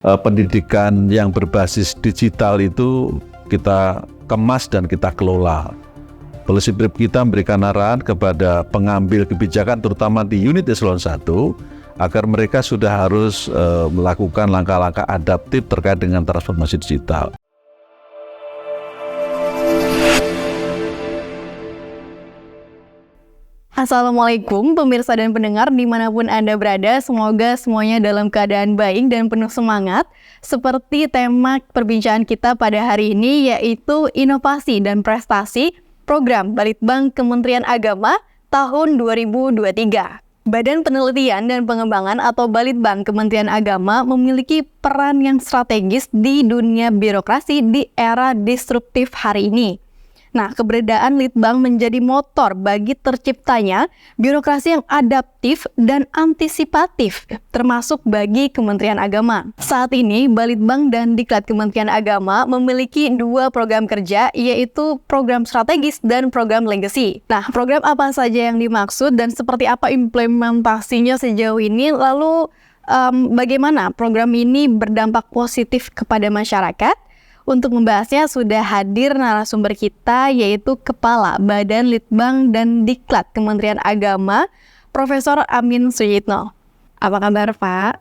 pendidikan yang berbasis digital itu kita kemas dan kita kelola. Policy brief kita memberikan arahan kepada pengambil kebijakan terutama di unit eselon 1 agar mereka sudah harus melakukan langkah-langkah adaptif terkait dengan transformasi digital. Assalamualaikum pemirsa dan pendengar dimanapun Anda berada, semoga semuanya dalam keadaan baik dan penuh semangat. Seperti tema perbincangan kita pada hari ini yaitu inovasi dan prestasi program Balitbang Kementerian Agama tahun 2023. Badan Penelitian dan Pengembangan atau Balitbang Kementerian Agama memiliki peran yang strategis di dunia birokrasi di era disruptif hari ini. Nah, keberadaan Litbang menjadi motor bagi terciptanya birokrasi yang adaptif dan antisipatif, termasuk bagi Kementerian Agama. Saat ini, Balitbang dan Diklat Kementerian Agama memiliki dua program kerja, yaitu program strategis dan program legacy. Nah, program apa saja yang dimaksud dan seperti apa implementasinya sejauh ini, lalu bagaimana program ini berdampak positif kepada masyarakat? Untuk membahasnya sudah hadir narasumber kita yaitu Kepala Badan Litbang dan Diklat Kementerian Agama, Profesor Amin Suyitno. Apa kabar Pak?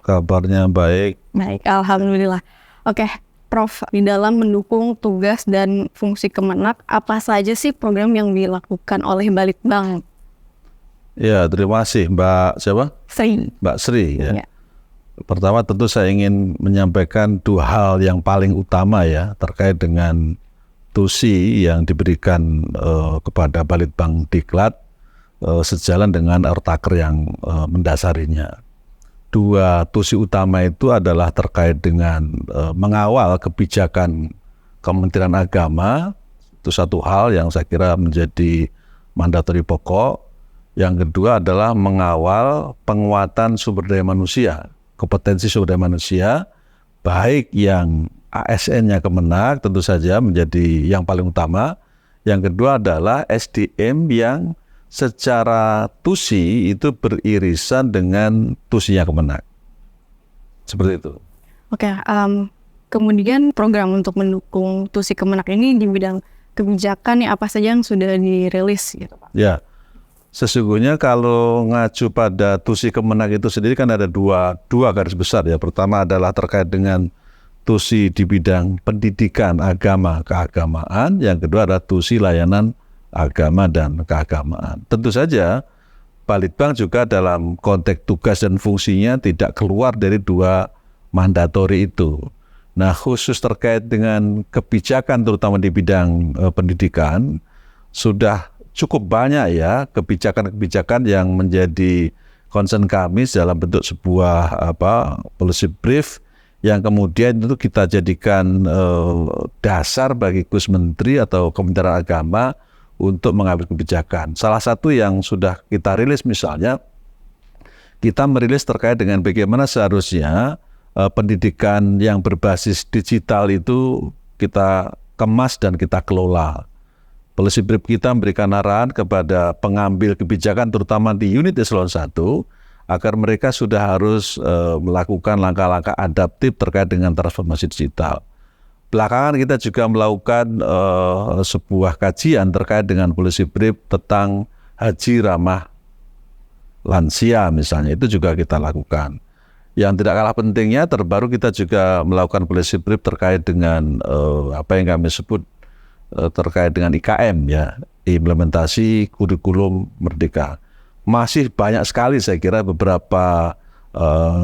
Kabarnya baik. Baik, Alhamdulillah. Oke, Prof, di dalam mendukung tugas dan fungsi Kemenak, apa saja sih program yang dilakukan oleh Balitbang? Ya, terima kasih Mbak siapa? Sri. Mbak Sri ya. Ya. Pertama tentu saya ingin menyampaikan dua hal yang paling utama ya terkait dengan tusi yang diberikan kepada Balitbang Diklat sejalan dengan Ortaker yang mendasarinya. Dua tusi utama itu adalah terkait dengan mengawal kebijakan Kementerian Agama, itu satu hal yang saya kira menjadi mandatori pokok. Yang kedua adalah mengawal penguatan sumber daya manusia, kompetensi sumber daya manusia, baik yang ASN-nya Kemenak tentu saja menjadi yang paling utama. Yang kedua adalah SDM yang secara tusi itu beririsan dengan tusinya Kemenak. Seperti itu. Oke, kemudian program untuk mendukung tusi Kemenak ini di bidang kebijakan apa saja yang sudah dirilis gitu Pak? Ya. Sesungguhnya kalau ngacu pada tusi Kemenak itu sendiri kan ada dua garis besar ya. Pertama adalah terkait dengan tusi di bidang pendidikan agama keagamaan. Yang kedua adalah tusi layanan agama dan keagamaan. Tentu saja Balitbang juga dalam konteks tugas dan fungsinya tidak keluar dari dua mandatori itu. Nah, khusus terkait dengan kebijakan terutama di bidang pendidikan sudah cukup banyak ya kebijakan-kebijakan yang menjadi concern kami dalam bentuk sebuah policy brief yang kemudian itu kita jadikan dasar bagi Gus Menteri atau Kementerian Agama untuk mengambil kebijakan. Salah satu yang sudah kita rilis misalnya, kita merilis terkait dengan bagaimana seharusnya pendidikan yang berbasis digital itu kita kemas dan kita kelola. Policy brief kita memberikan arahan kepada pengambil kebijakan terutama di unit eselon 1 agar mereka sudah harus melakukan langkah-langkah adaptif terkait dengan transformasi digital. Belakangan kita juga melakukan sebuah kajian terkait dengan policy brief tentang haji ramah lansia misalnya, itu juga kita lakukan. Yang tidak kalah pentingnya terbaru kita juga melakukan policy brief terkait dengan apa yang kami sebut terkait dengan IKM ya, implementasi kurikulum merdeka. Masih banyak sekali saya kira beberapa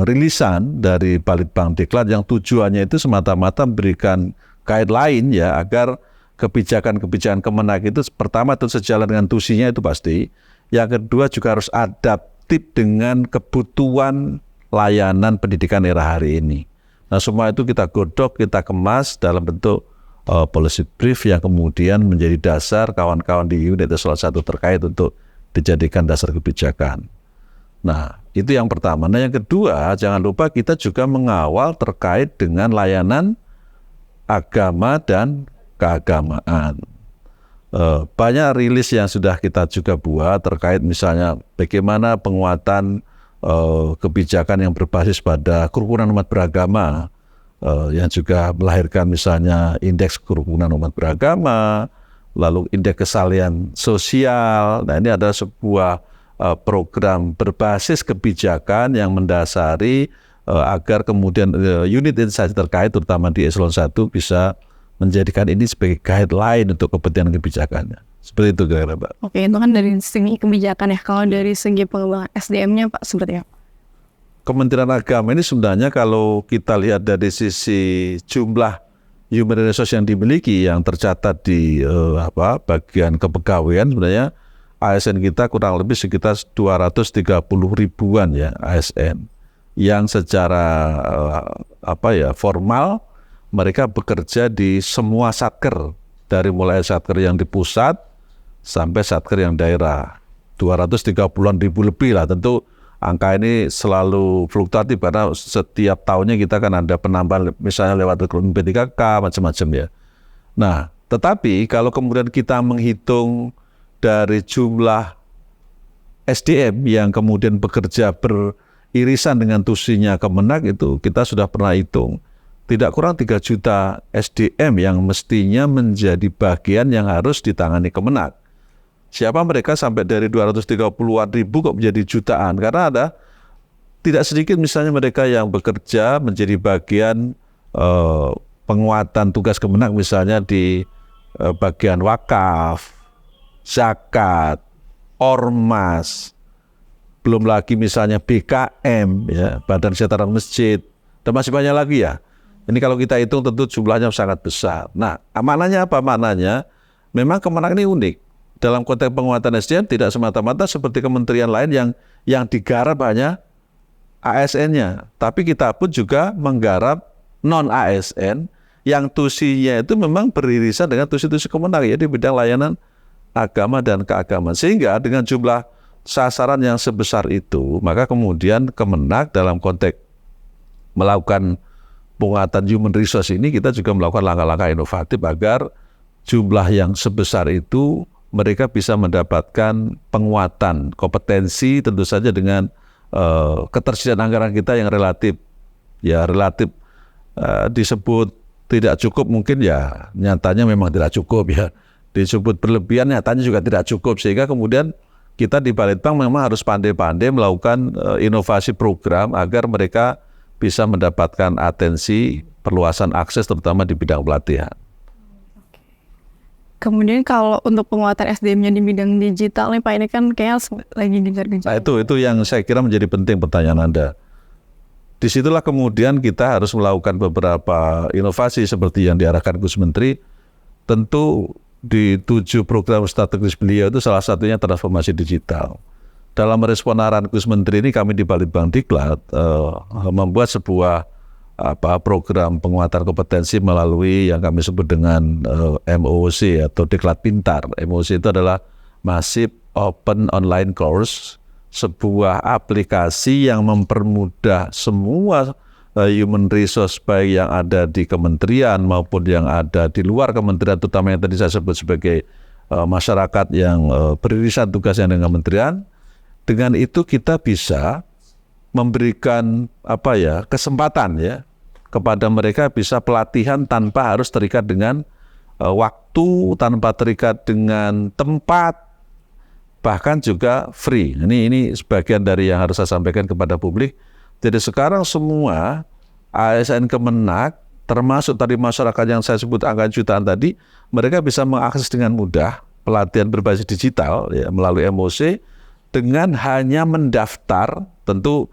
rilisan dari Balitbang Diklat yang tujuannya itu semata-mata memberikan guideline ya agar kebijakan-kebijakan Kemenak itu pertama itu sejalan dengan tusinya itu pasti. Yang kedua juga harus adaptif dengan kebutuhan layanan pendidikan era hari ini. Nah, semua itu kita godok, kita kemas dalam bentuk policy brief yang kemudian menjadi dasar kawan-kawan di unit eselon 1 terkait untuk dijadikan dasar kebijakan. Nah, itu yang pertama. Nah, yang kedua, jangan lupa kita juga mengawal terkait dengan layanan agama dan keagamaan. Banyak rilis yang sudah kita juga buat terkait misalnya bagaimana penguatan kebijakan yang berbasis pada kerukunan umat beragama, yang juga melahirkan misalnya indeks kerukunan umat beragama, lalu indeks kesalian sosial. Nah, ini adalah sebuah program berbasis kebijakan yang mendasari agar kemudian unit instansi terkait terutama di eselon 1 bisa menjadikan ini sebagai guideline untuk kepentingan kebijakannya. Seperti itu kira-kira, Pak. Oke, itu kan dari segi kebijakan ya. Kalau dari segi pengembangan SDM-nya Pak seperti apa? Kementerian Agama ini sebenarnya kalau kita lihat dari sisi jumlah human resource yang dimiliki yang tercatat di bagian kepegawaian, sebenarnya ASN kita kurang lebih sekitar 230 ribuan ya ASN yang secara formal mereka bekerja di semua satker, dari mulai satker yang di pusat sampai satker yang daerah. 230-an ribu lebih lah. Tentu angka ini selalu fluktuatif karena setiap tahunnya kita kan ada penambahan misalnya lewat rekrutmen P3K macam-macam ya. Nah, tetapi kalau kemudian kita menghitung dari jumlah SDM yang kemudian bekerja beririsan dengan tusinya Kemenak, itu kita sudah pernah hitung tidak kurang 3 juta SDM yang mestinya menjadi bagian yang harus ditangani Kemenak. Siapa mereka sampai dari 230-an ribu kok menjadi jutaan? Karena ada tidak sedikit misalnya mereka yang bekerja menjadi bagian penguatan tugas Kemenak misalnya di bagian wakaf, zakat, ormas, belum lagi misalnya BKM, ya, Badan Kesejahteraan Masjid, dan masih banyak lagi ya. Ini kalau kita hitung tentu jumlahnya sangat besar. Nah, maknanya apa? Maknanya memang Kemenak ini unik. Dalam konteks penguatan SDM tidak semata-mata seperti kementerian lain yang digarap hanya ASN-nya. Tapi kita pun juga menggarap non-ASN yang tusinya itu memang beririsan dengan tusi-tusi Kemenak ya di bidang layanan agama dan keagamaan. Sehingga dengan jumlah sasaran yang sebesar itu, maka kemudian Kemenak dalam konteks melakukan penguatan human resource ini, kita juga melakukan langkah-langkah inovatif agar jumlah yang sebesar itu mereka bisa mendapatkan penguatan kompetensi, tentu saja dengan ketersediaan anggaran kita yang relatif disebut tidak cukup, mungkin ya nyatanya memang tidak cukup ya. Disebut berlebihan nyatanya juga tidak cukup, sehingga kemudian kita di Balitbank memang harus pandai-pandai melakukan inovasi program agar mereka bisa mendapatkan atensi perluasan akses terutama di bidang pelatihan. Kemudian kalau untuk penguatan SDM-nya di bidang digital nih Pak, ini kan kayaknya lagi gencar-gencar. Nah itu yang saya kira menjadi penting pertanyaan Anda. Disitulah kemudian kita harus melakukan beberapa inovasi seperti yang diarahkan Gus Menteri. Tentu di 7 program strategis beliau itu salah satunya transformasi digital. Dalam merespon arahan Gus Menteri ini, kami di Balitbank Diklat membuat sebuah program penguatan kompetensi melalui yang kami sebut dengan MOOC atau Diklat Pintar. MOOC itu adalah Massive Open Online Course, sebuah aplikasi yang mempermudah semua human resource baik yang ada di kementerian maupun yang ada di luar kementerian, terutama yang tadi saya sebut sebagai masyarakat yang beririsan tugasnya dengan kementerian. Dengan itu kita bisa memberikan kesempatan ya kepada mereka bisa pelatihan tanpa harus terikat dengan waktu, tanpa terikat dengan tempat, bahkan juga free. Ini sebagian dari yang harus saya sampaikan kepada publik. Jadi sekarang semua ASN Kemenak, termasuk tadi masyarakat yang saya sebut angka jutaan tadi, mereka bisa mengakses dengan mudah pelatihan berbasis digital ya, melalui MOOC dengan hanya mendaftar. Tentu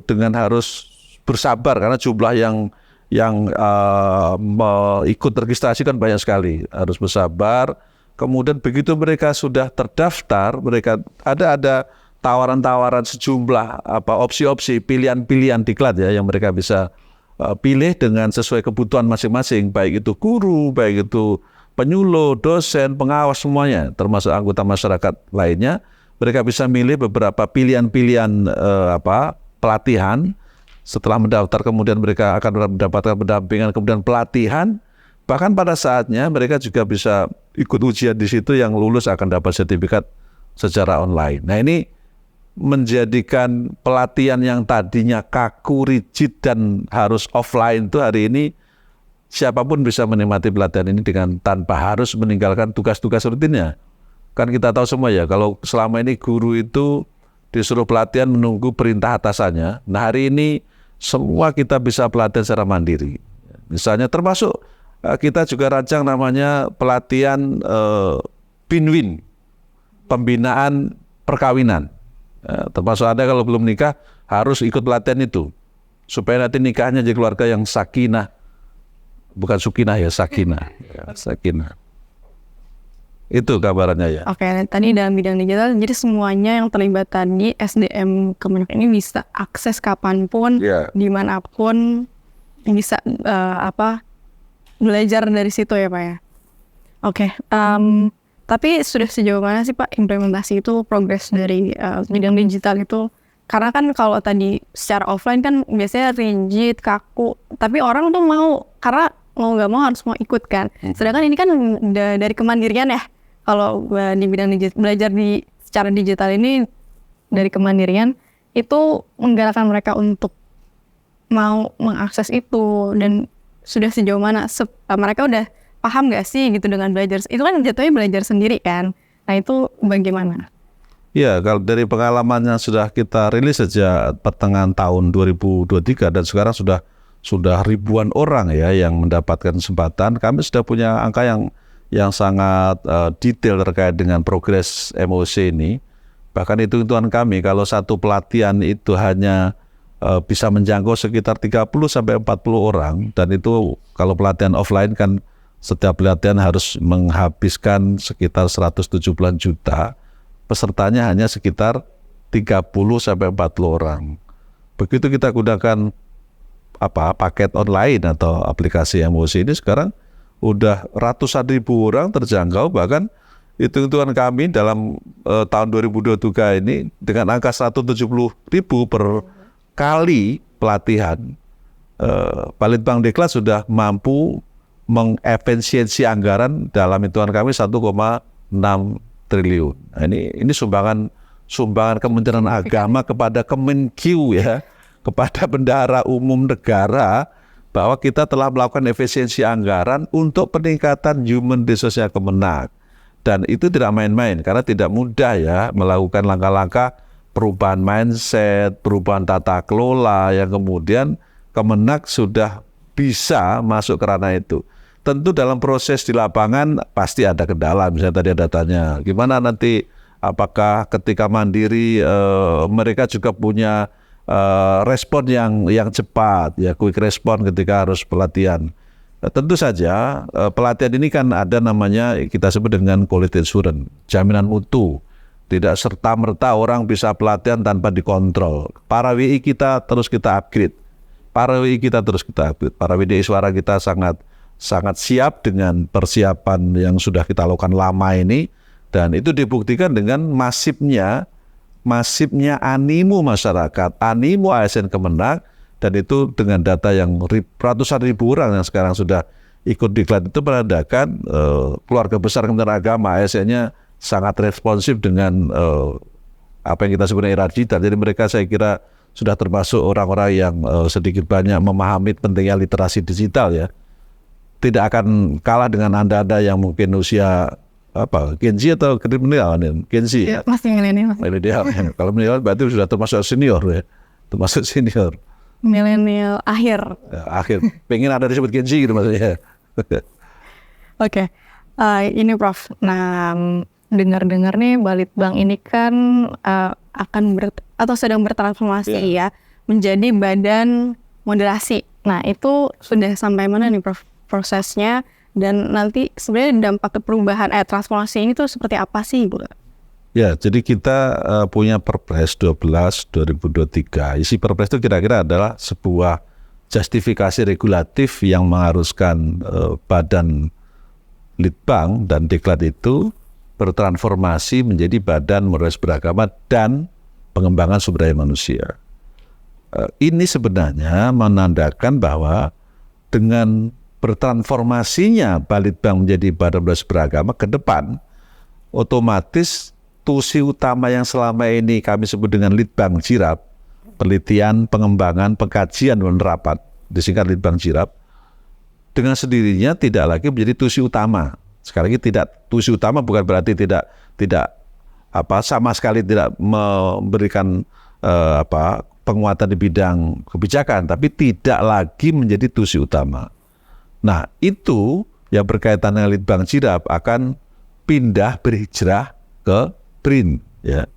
dengan harus bersabar karena jumlah yang ikut registrasi kan banyak sekali, harus bersabar. Kemudian begitu mereka sudah terdaftar, mereka ada tawaran-tawaran sejumlah opsi-opsi, pilihan-pilihan diklat ya yang mereka bisa pilih dengan sesuai kebutuhan masing-masing, baik itu guru, baik itu penyuluh, dosen, pengawas, semuanya, termasuk anggota masyarakat lainnya. Mereka bisa milih beberapa pilihan-pilihan pelatihan. Setelah mendaftar kemudian mereka akan mendapatkan pendampingan, kemudian pelatihan. Bahkan pada saatnya mereka juga bisa ikut ujian di situ, yang lulus akan dapat sertifikat secara online. Nah ini menjadikan pelatihan yang tadinya kaku, rigid, dan harus offline itu hari ini siapapun bisa menikmati pelatihan ini dengan tanpa harus meninggalkan tugas-tugas rutinnya. Kan kita tahu semua ya, kalau selama ini guru itu disuruh pelatihan menunggu perintah atasannya. Nah hari ini semua kita bisa pelatihan secara mandiri. Misalnya termasuk kita juga rancang namanya pelatihan Pinwin, pembinaan perkawinan. Termasuk Anda kalau belum nikah harus ikut pelatihan itu supaya nanti nikahnya jadi keluarga yang sakinah, bukan sukinah ya, sakinah. Sakinah. Itu kabarannya ya. Oke, tadi dalam bidang digital, jadi semuanya yang terlibat tadi SDM Kemenak ini bisa akses kapanpun, dimanapun, bisa belajar dari situ ya Pak ya. Oke, tapi sudah sejauh mana sih Pak implementasi itu, progres dari bidang digital itu? Karena kan kalau tadi secara offline kan biasanya rigid, kaku, tapi orang tuh mau, karena mau nggak mau harus mau ikut kan. Sedangkan ini kan dari kemandirian ya. Kalau di bidang belajar secara digital ini dari kemandirian itu menggerakkan mereka untuk mau mengakses itu, dan sudah sejauh mana mereka udah paham nggak sih gitu dengan belajar itu, kan jatuhnya belajar sendiri kan. Nah itu bagaimana? Ya, kalau dari pengalaman yang sudah kita rilis sejak pertengahan tahun 2023 dan sekarang sudah ribuan orang ya yang mendapatkan kesempatan. Kami sudah punya angka yang sangat detail terkait dengan progres MOC ini. Bahkan hitung-hitungan kami kalau satu pelatihan itu hanya bisa menjangkau sekitar 30-40 orang, dan itu kalau pelatihan offline kan setiap pelatihan harus menghabiskan sekitar 170 juta, pesertanya hanya sekitar 30-40 orang. Begitu kita gunakan paket online atau aplikasi MOC ini, sekarang udah ratusan ribu orang terjangkau. Bahkan hitung-hitungan kami dalam tahun 2023 ini dengan angka 170 ribu per kali pelatihan, Balitbank Diklat sudah mampu mengefisiensi anggaran dalam hitungan kami 1,6 triliun. Nah, ini sumbangan Kementerian Agama kepada Kemenkeu ya, kepada Bendahara Umum Negara, bahwa kita telah melakukan efisiensi anggaran untuk peningkatan human resource-nya Kemenak. Dan itu tidak main-main, karena tidak mudah ya melakukan langkah-langkah perubahan mindset, perubahan tata kelola yang kemudian Kemenak sudah bisa masuk ke ranah itu. Tentu dalam proses di lapangan pasti ada kendala, misalnya tadi ada tanya, gimana nanti apakah ketika mandiri mereka juga punya respon yang cepat, ya quick respon ketika harus pelatihan. Tentu saja pelatihan ini kan ada namanya kita sebut dengan quality assurance, jaminan mutu. Tidak serta-merta orang bisa pelatihan tanpa dikontrol. Para WI kita terus kita upgrade. Para WDI suara kita sangat siap dengan persiapan yang sudah kita lakukan lama ini, dan itu dibuktikan dengan masifnya animo masyarakat, animo ASN Kemenak, dan itu dengan data yang ratusan ribu orang yang sekarang sudah ikut diklat itu menandakan keluarga besar Kementerian Agama, ASN-nya sangat responsif dengan apa yang kita sebut era digital. Jadi mereka saya kira sudah termasuk orang-orang yang sedikit banyak memahami pentingnya literasi digital ya. Tidak akan kalah dengan anda-anda yang mungkin usia Gen Z atau milenial? Gen Z ya? Masih milenial. Milenial. Kalau milenial berarti sudah termasuk senior ya. Termasuk senior. Milenial akhir. Ya, akhir. Pengen ada disebut Gen Z gitu maksudnya. Oke. Ini Prof. Nah, dengar-dengar nih Balitbank ini kan akan atau sedang bertransformasi ya menjadi badan moderasi. Nah, itu sudah sampai mana nih Prof prosesnya, dan nanti sebenarnya dampak perubahan transformasi ini tuh seperti apa sih Bu? Ya, jadi kita punya Perpres 12 2023. Isi Perpres itu kira-kira adalah sebuah justifikasi regulatif yang mengharuskan badan Litbang dan Diklat itu bertransformasi menjadi badan moderasi beragama dan pengembangan sumber daya manusia. Ini sebenarnya menandakan bahwa dengan bertransformasinya Balitbank menjadi badan moderasi beragama ke depan, otomatis tusi utama yang selama ini kami sebut dengan Litbang Jirap, penelitian, pengembangan, pengkajian, dan penerapan, disingkat Litbang Jirap, dengan sendirinya tidak lagi menjadi tusi utama. Sekali lagi tidak, tusi utama bukan berarti tidak sama sekali tidak memberikan penguatan di bidang kebijakan, tapi tidak lagi menjadi tusi utama. Nah, itu yang berkaitan dengan Litbang Jirap akan pindah berhijrah ke BRIN, ya,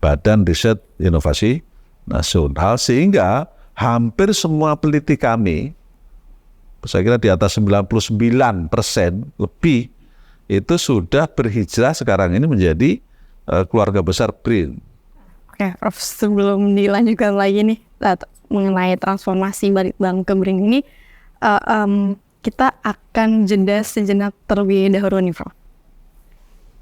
Badan Riset Inovasi Nasional, sehingga hampir semua peneliti kami, saya kira di atas 99% lebih, itu sudah berhijrah sekarang ini menjadi keluarga besar BRIN. Oke, Prof, sebelum dilanjutkan lagi nih mengenai transformasi Balitbank ke BRIN ini, kita akan jeda sejenak terlebih dahulu nih, Prof.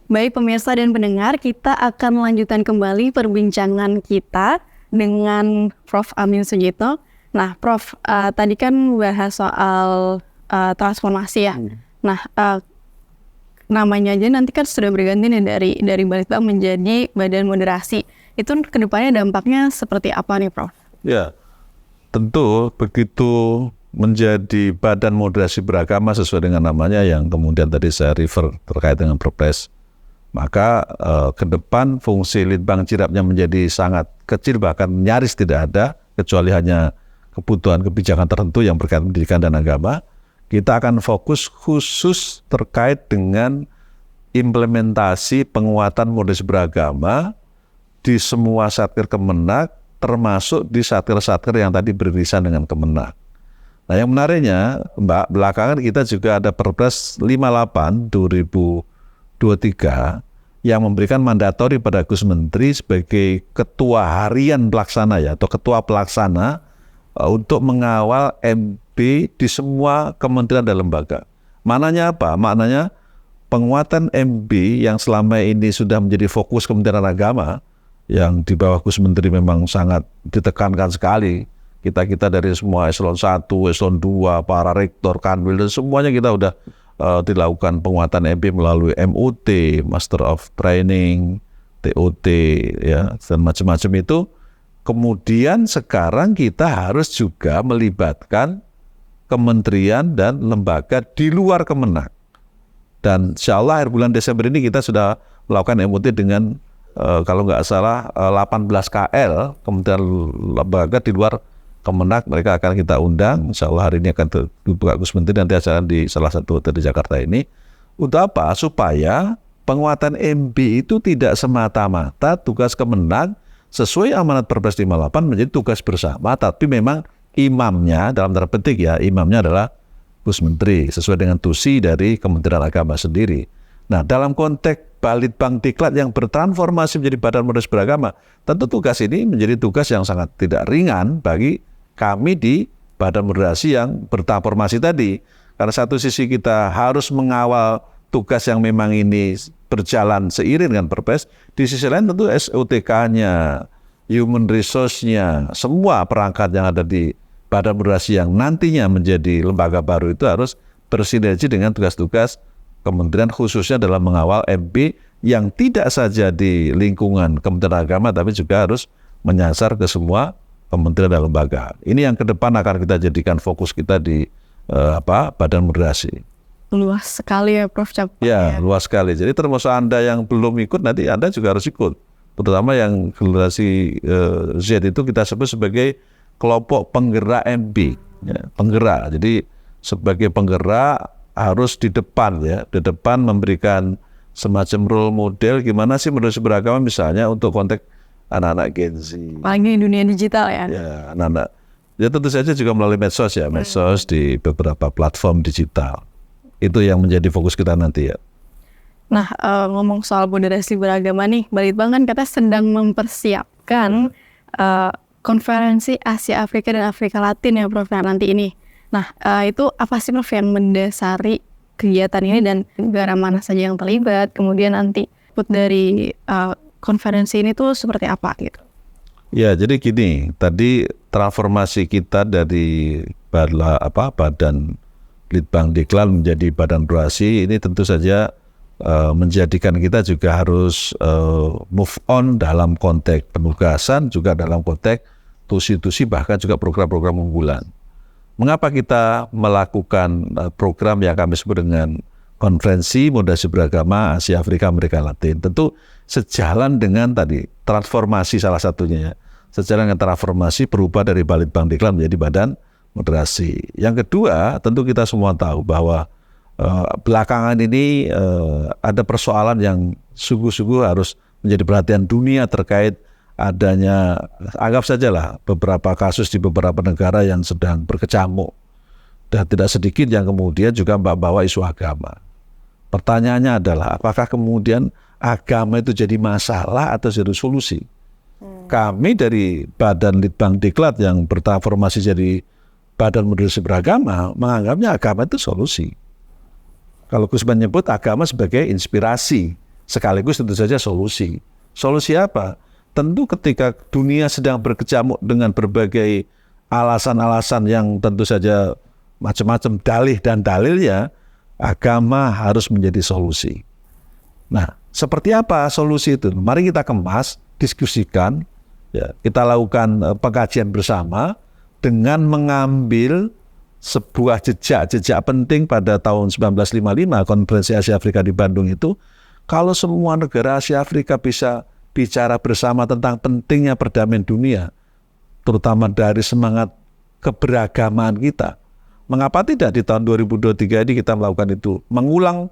Baik pemirsa dan pendengar, kita akan melanjutkan kembali perbincangan kita dengan Prof. Amin Sujito. Nah, Prof, tadi kan bahas soal transformasi ya. Nah, namanya aja nanti kan sudah berganti nih dari Balitbank menjadi Badan Moderasi. Itu kedepannya dampaknya seperti apa nih, Prof? Ya, tentu begitu menjadi Badan Moderasi Beragama sesuai dengan namanya yang kemudian tadi saya refer terkait dengan Perpres, maka ke depan fungsi Litbang Jirapnya menjadi sangat kecil, bahkan nyaris tidak ada, kecuali hanya kebutuhan kebijakan tertentu yang berkaitan pendidikan dan agama. Kita akan fokus khusus terkait dengan implementasi penguatan moderasi beragama di semua satker Kemenak, termasuk di satker-satker yang tadi beririsan dengan Kemenak. Nah, yang menariknya, Mbak, belakangan kita juga ada Perpres 58 2023 yang memberikan mandatori pada Gus Menteri sebagai ketua harian pelaksana, ya, atau ketua pelaksana untuk mengawal MB di semua kementerian dan lembaga. Maknanya apa? Maknanya penguatan MB yang selama ini sudah menjadi fokus Kementerian Agama, yang di bawah Gus Menteri memang sangat ditekankan sekali. Kita dari semua eselon 1, eselon 2, para rektor, kanwil, dan semuanya kita udah dilakukan penguatan MB melalui MUT, Master of Training, TOT, ya, dan macam-macam itu. Kemudian sekarang kita harus juga melibatkan kementerian dan lembaga di luar Kemenak. Dan insya Allah akhir bulan Desember ini kita sudah melakukan MUT dengan kalau nggak salah 18 KL, kementerian lembaga di luar Kemenak. Mereka akan kita undang, insya Allah hari ini akan dibuka Gus Menteri, nanti acara di salah satu hotel di Jakarta ini. Untuk apa? Supaya penguatan MB itu tidak semata-mata tugas Kemenak sesuai amanat Perpres 58 menjadi tugas bersama, tapi memang imamnya, dalam tanda petik ya, imamnya adalah Gus Menteri, sesuai dengan tusi dari Kementerian Agama sendiri. Nah, dalam konteks Balitbank Diklat yang bertransformasi menjadi Badan Moderasi Beragama, tentu tugas ini menjadi tugas yang sangat tidak ringan bagi kami di Badan Moderasi yang bertransformasi tadi. Karena satu sisi kita harus mengawal tugas yang memang ini berjalan seiring dengan Perpres, di sisi lain tentu SOTK-nya, human resource-nya, semua perangkat yang ada di Badan Moderasi yang nantinya menjadi lembaga baru itu harus bersinergi dengan tugas-tugas kementerian, khususnya dalam mengawal MB yang tidak saja di lingkungan Kementerian Agama, tapi juga harus menyasar ke semua kementerian dan lembaga. Ini yang ke depan akan kita jadikan fokus kita di Badan Moderasi. Luas sekali ya, Prof. Ya, luas sekali. Jadi termasuk Anda yang belum ikut, nanti Anda juga harus ikut. Terutama yang generasi Z itu kita sebut sebagai kelompok penggerak MB, ya, penggerak. Jadi sebagai penggerak harus di depan, ya, di depan memberikan semacam role model gimana sih moderasi beragama misalnya untuk konteks anak-anak Gen Z. Apalagi di dunia digital ya. Ya, anak-anak. Ya tentu saja juga melalui medsos, ya, medsos di beberapa platform digital. Itu yang menjadi fokus kita nanti, ya. Nah, ngomong soal moderasi beragama nih, Balitbank kan katanya sedang mempersiapkan konferensi Asia Afrika dan Afrika Latin ya, Prof, nanti ini. Nah, itu apa sih, Prof, yang mendasari kegiatan ini dan negara mana saja yang terlibat? Kemudian nanti dari konferensi ini tuh seperti apa gitu? Ya, jadi gini, tadi transformasi kita dari Badan Litbang Diklat menjadi Badan Moderasi ini tentu saja menjadikan kita juga harus move on dalam konteks penugasan, juga dalam konteks tusi-tusi, bahkan juga program-program unggulan. Mengapa kita melakukan program yang kami sebut dengan Konferensi Moderasi Beragama Asia Afrika Amerika Latin? Tentu sejalan dengan tadi transformasi salah satunya ya. Sejalan dengan transformasi berubah dari Balitbang Diklat menjadi Badan Moderasi. Yang kedua, tentu kita semua tahu bahwa belakangan ini ada persoalan yang sungguh-sungguh harus menjadi perhatian dunia terkait adanya, anggap sajalah beberapa kasus di beberapa negara yang sedang berkecamuk. Dan tidak sedikit yang kemudian juga bawa isu agama. Pertanyaannya adalah apakah kemudian agama itu jadi masalah atau jadi solusi? Kami dari Badan Litbang Diklat yang bertransformasi jadi Badan Moderasi Beragama menganggapnya agama itu solusi. Kalau Gus menyebut agama sebagai inspirasi, sekaligus tentu saja solusi. Solusi apa? Tentu ketika dunia sedang berkecamuk dengan berbagai alasan-alasan yang tentu saja macam-macam dalih dan dalilnya, agama harus menjadi solusi. Nah, seperti apa solusi itu? Mari kita kemas, diskusikan, ya, kita lakukan pengkajian bersama dengan mengambil sebuah jejak penting pada tahun 1955 Konferensi Asia Afrika di Bandung itu. Kalau semua negara Asia Afrika bisa bicara bersama tentang pentingnya perdamaian dunia, terutama dari semangat keberagamaan kita, mengapa tidak di tahun 2023 ini kita melakukan itu, mengulang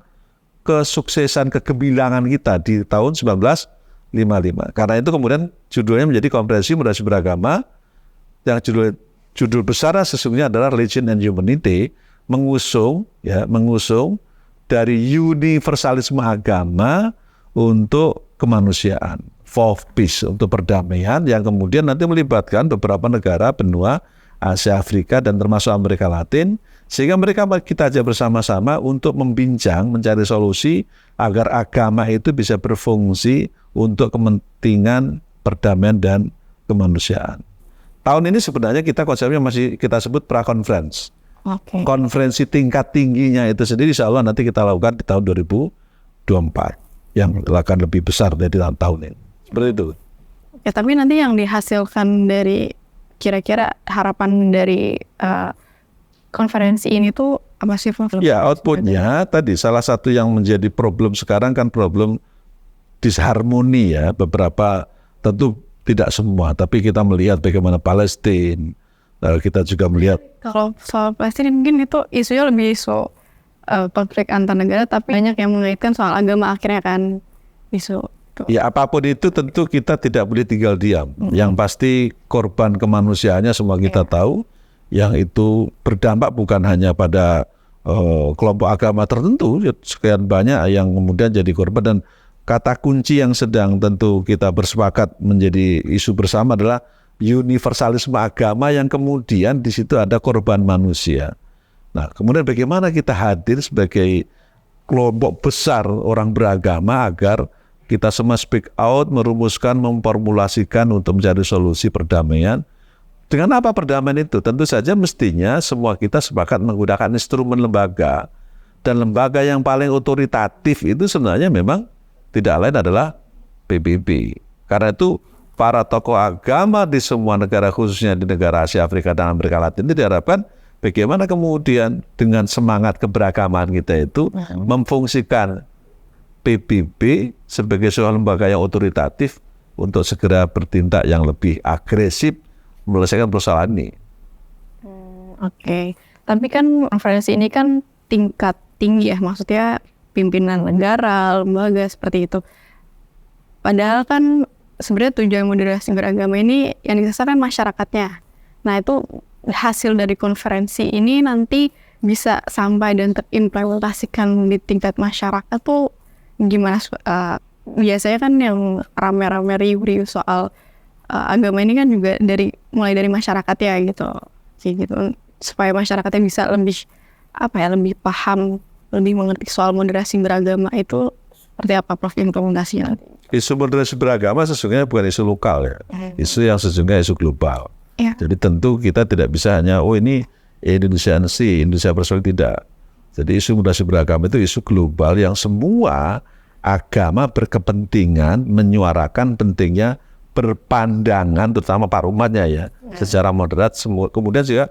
kesuksesan kegemilangan kita di tahun 1955. Karena itu kemudian judulnya menjadi Konferensi Moderasi Beragama, yang judul besarnya sesungguhnya adalah Religion and Humanity, mengusung dari universalisme agama untuk kemanusiaan, for peace, untuk perdamaian, yang kemudian nanti melibatkan beberapa negara benua Asia Afrika dan termasuk Amerika Latin, sehingga kita ajak bersama-sama untuk membincang, mencari solusi agar agama itu bisa berfungsi untuk kepentingan perdamaian dan kemanusiaan. Tahun ini sebenarnya konsepnya masih kita sebut pra-conference. Okay. Konferensi tingkat tingginya itu sendiri insya Allah nanti kita lakukan di tahun 2024 yang akan lebih besar dari tahun ini. Seperti itu. Ya, tapi nanti yang dihasilkan dari kira-kira harapan dari konferensi ini tuh apa sih? Ya, outputnya tadi salah satu yang menjadi problem sekarang kan problem disharmoni ya. Beberapa, tentu tidak semua, tapi kita melihat bagaimana Palestina, kita juga melihat. Kalau soal Palestina mungkin itu isunya lebih isu konflik antar negara, tapi banyak yang mengaitkan soal agama akhirnya kan isu. Ya, apapun itu tentu kita tidak boleh tinggal diam. Yang pasti korban kemanusiaannya semua kita tahu, yang itu berdampak bukan hanya pada kelompok agama tertentu, sekian banyak yang kemudian jadi korban. Dan kata kunci yang sedang tentu kita bersepakat menjadi isu bersama adalah universalisme agama, yang kemudian di situ ada korban manusia. Nah, kemudian bagaimana kita hadir sebagai kelompok besar orang beragama agar kita semua speak out, merumuskan, memformulasikan untuk mencari solusi perdamaian. Dengan apa perdamaian itu? Tentu saja mestinya semua kita sepakat menggunakan instrumen lembaga. Dan lembaga yang paling otoritatif itu sebenarnya memang tidak lain adalah PBB. Karena itu para tokoh agama di semua negara, khususnya di negara Asia Afrika dan Amerika Latin, itu diharapkan bagaimana kemudian dengan semangat keberagamaan kita itu memfungsikan PBB sebagai sebuah lembaga yang otoritatif untuk segera bertindak yang lebih agresif menyelesaikan persoalan ini. Oke. Tapi kan konferensi ini kan tingkat tinggi ya, maksudnya pimpinan negara, lembaga seperti itu. Padahal kan sebenarnya tujuan moderasi beragama ini yang dirasakan masyarakatnya. Nah, itu hasil dari konferensi ini nanti bisa sampai dan terimplementasikan di tingkat masyarakat tuh gimana? Biasanya kan yang rame-rame riuh soal agama ini kan juga mulai dari masyarakat ya gitu. Supaya masyarakatnya bisa lebih lebih paham, lebih mengerti soal moderasi beragama itu seperti apa Prof implementasinya? Isu moderasi beragama sesungguhnya bukan isu lokal ya. Isu yang sesungguhnya isu global. Ya. Jadi tentu kita tidak bisa hanya ini Indonesia Persoalan, tidak. Jadi isu moderasi beragama itu isu global yang semua agama berkepentingan menyuarakan pentingnya berpandangan, terutama para umatnya ya, secara moderat. Kemudian juga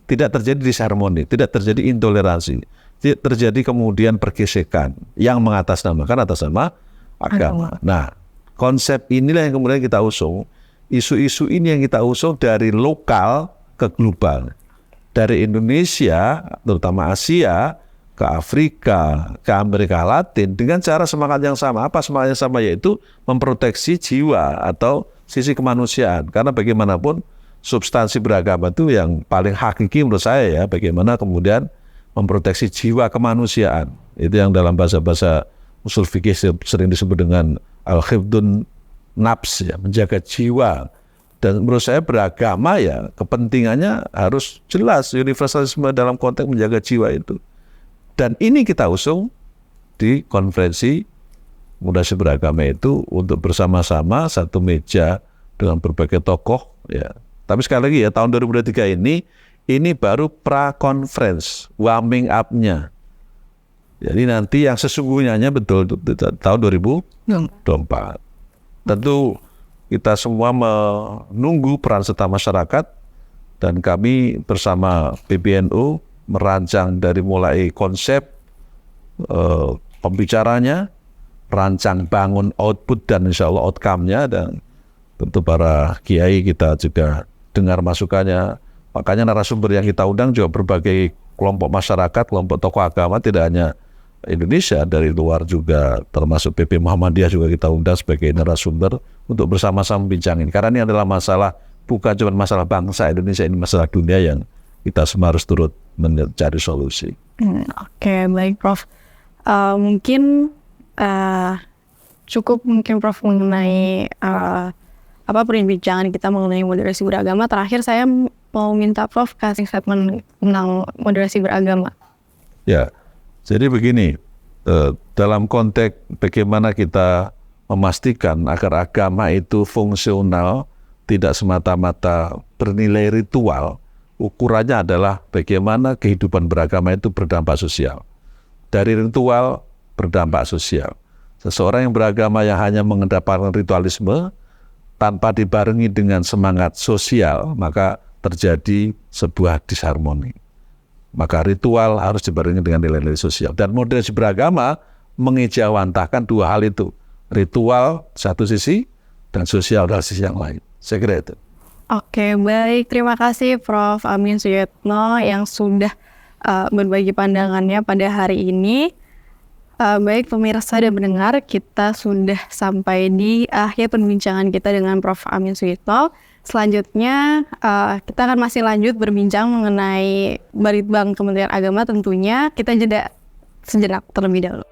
tidak terjadi disharmoni, tidak terjadi intoleransi, tidak terjadi kemudian pergesekan yang mengatasnamakan atas nama agama. Nah, konsep inilah yang kemudian kita usung. Isu-isu ini yang kita usung dari lokal ke global, dari Indonesia, terutama Asia, ke Afrika, ke Amerika Latin, dengan cara semangat yang sama. Apa semangat yang sama? Yaitu memproteksi jiwa atau sisi kemanusiaan. Karena bagaimanapun substansi beragama itu yang paling hakiki menurut saya ya, bagaimana kemudian memproteksi jiwa kemanusiaan. Itu yang dalam bahasa-bahasa usul fikih sering disebut dengan al-khifdun nafs, ya, menjaga jiwa. Dan menurut saya beragama ya kepentingannya harus jelas, universalisme dalam konteks menjaga jiwa itu. Dan ini kita usung di konferensi moderasi beragama itu untuk bersama-sama satu meja dengan berbagai tokoh ya. Tapi sekali lagi ya, tahun 2023 ini baru pra-conference, warming up-nya. Jadi nanti yang sesungguhnya betul tahun 2024. Tentu kita semua menunggu peran serta masyarakat, dan kami bersama PBNU merancang dari mulai konsep pembicaranya, rancang bangun output dan insya Allah outcome-nya, dan tentu para kiai kita juga dengar masukannya. Makanya narasumber yang kita undang juga berbagai kelompok masyarakat, kelompok tokoh agama, tidak hanya Indonesia, dari luar juga, termasuk PP Muhammadiyah juga kita undang sebagai narasumber untuk bersama-sama membincangin. Karena ini adalah masalah, bukan cuma masalah bangsa Indonesia, ini masalah dunia yang kita semua harus turut mencari solusi. Oke, baik Prof. Mungkin cukup mungkin Prof mengenai perbincangan kita mengenai moderasi beragama. Terakhir saya mau minta Prof kasih statement tentang moderasi beragama. Ya. Jadi begini, dalam konteks bagaimana kita memastikan agar agama itu fungsional, tidak semata-mata bernilai ritual, ukurannya adalah bagaimana kehidupan beragama itu berdampak sosial. Dari ritual berdampak sosial. Seseorang yang beragama yang hanya mengedepankan ritualisme tanpa dibarengi dengan semangat sosial, maka terjadi sebuah disharmoni. Maka ritual harus dibarengi dengan nilai-nilai sosial. Dan moderasi beragama mengejawantahkan dua hal itu. Ritual satu sisi dan sosial dari sisi yang lain. Saya kira itu. Oke, baik. Terima kasih Prof. Amin Suyitno yang sudah berbagi pandangannya pada hari ini. Baik pemirsa dan pendengar, kita sudah sampai di akhir perbincangan kita dengan Prof. Amin Suyitno. Selanjutnya kita akan masih lanjut berbincang mengenai Balitbang Kementerian Agama tentunya. Kita jeda sejenak terlebih dahulu.